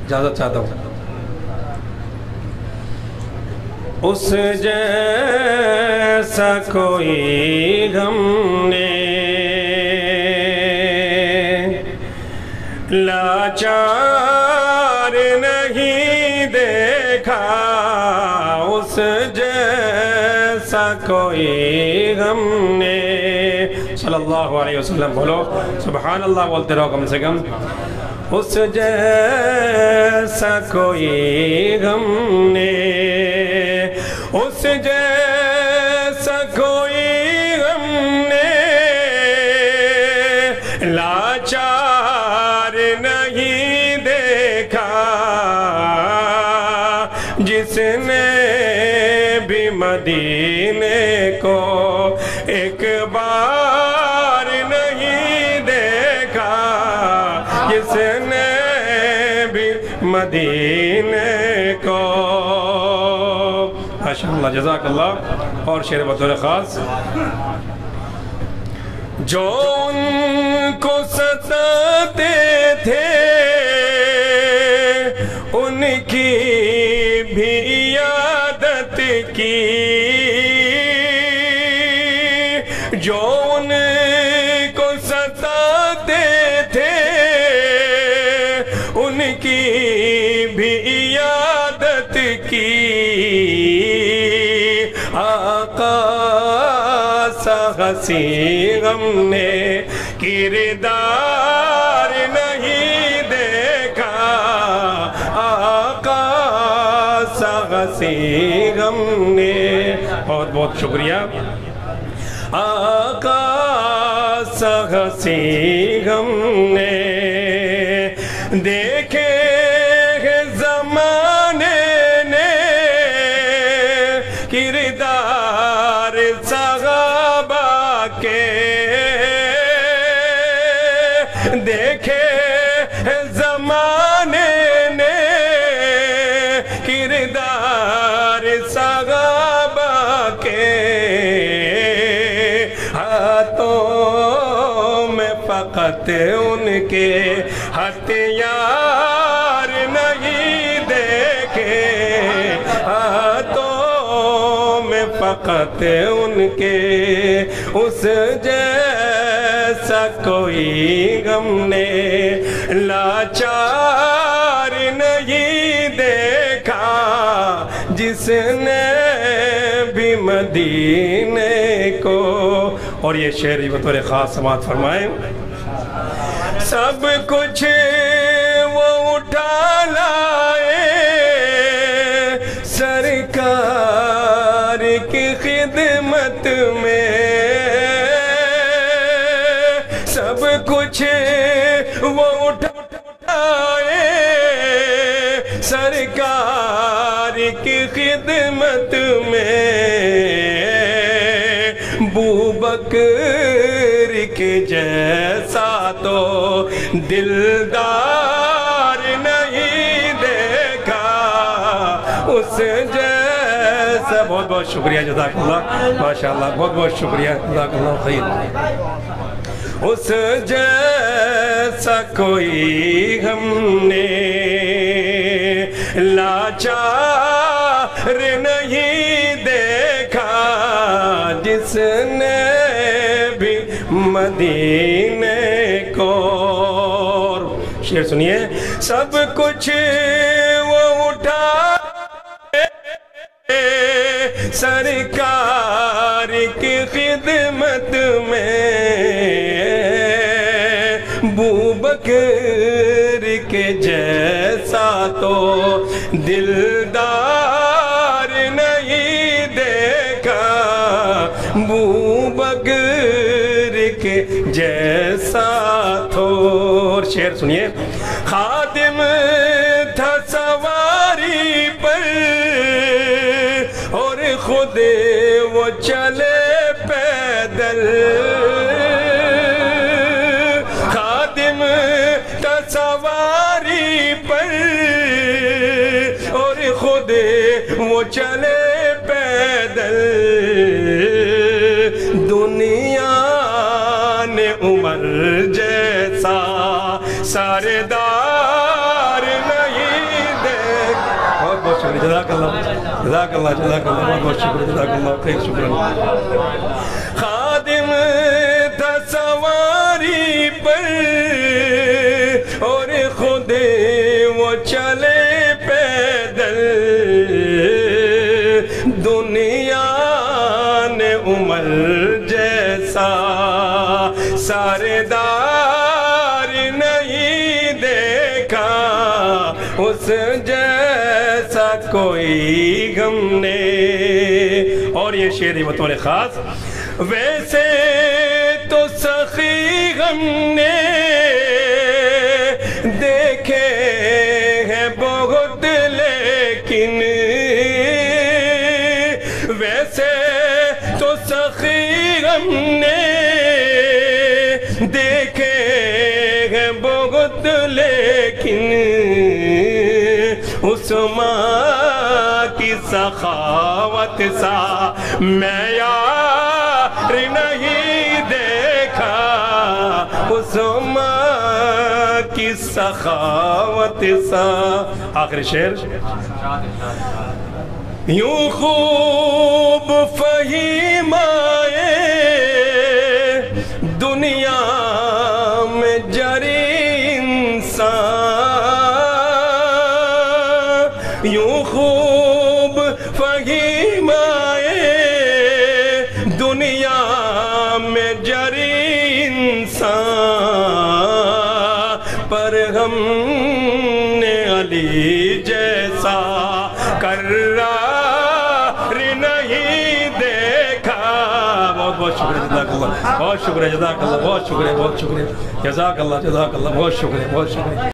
اجازت چاہتا ہوں. اس جیسا کوئی غم نے لاچار نہیں دیکھا، اس جیسا کوئی غم نے. صلی اللہ علیہ وسلم بولو سبحان اللہ بولتے رہو کم سے کم. اس جیسا کوئی غم نے، اس جیسا کوئی غم نے لاچار نہیں دیکھا، جس نے بھی مدینے کو ایک بار نہیں دیکھا، جس نے بھی مدینے کو. ماشاءاللہ جزاک اللہ. اور شعر بطور خاص. جو ان کو ستاتے تھے ان کی بھی عیادت کی، جو ان کو ستاتے تھے ان کی بھی عیادت کی. آقا سا حسی غم نے کردار نہیں دیکھا، آقا سا حسی غم نے. بہت بہت شکریہ. آقا سا حسی غم نے دیکھے ہے زمانے نے کردار صحابہ کے، دیکھے ہے زمانے نے کردار صحابہ کے. ہاتھوں میں فقط ان کے ہتھیار نہیں دیکھے، ہاتھوں میں فقط ان کے اس جیسا کوئی غم نے لاچار نہیں دیکھا، جس نے بھی مدینے کو. اور یہ شعر بطور خاص سماعت فرمائیں. سب کچھ وہ اٹھا لائے سرکار کی خدمت میں، سب کچھ وہ اٹھائے سرکار کی خدمت میں. ابوبکر کے جیسا تو دلدار نہیں دیکھا، اس جیسا. بہت بہت شکریہ جزاک اللہ. ماشاءاللہ بہت بہت شکریہ جزاک اللہ خیر. اس جیسا کوئی غم نے لاچار نہیں دیکھا، جس نے بھی مدینے کو. شعر سنیے. سب کچھ وہ اٹھا سرکار کی خدمت میں، ابوبکر کے جیسا تو دلدار نہیں دیکھا، ابوبکر کے جیسا تو. اور شعر سنیے. خادم تھا سواری پر اور خود وہ چلے پیدل، خادم تھا سواری پر اور خود وہ چلے پیدل. دنیا نے عمر جیسا سردار شکریہ جزاک اللہ بہت بہت شکریہ جزاک اللہ خیر شکریہ خادم تھا سواری پر اور خود وہ چلے پیدل دنیا نے عمر جیسا سردار نہیں دیکھا اس جیسا کوئی غم نے اور یہ شعر بطور خاص ویسے تو سخی غم نے دیکھے ہیں بہت لیکن ویسے تو سخی غم نے دیکھے ہیں بہت لیکن عثمان کی سخاوت سا معیار نہیں دیکھا عثمان کی سخاوت سا آخری شعر یوں خوب فہیم آئے دنیا میں جری انسان یوں خوب فہیم آئے دنیا میں جری انسان پر ہم نے علی جیسا کرار نہیں دیکھا بہت بہت شکریہ جزاک اللہ بہت شکریہ جزاک اللہ بہت شکریہ جزاک اللہ بہت شکریہ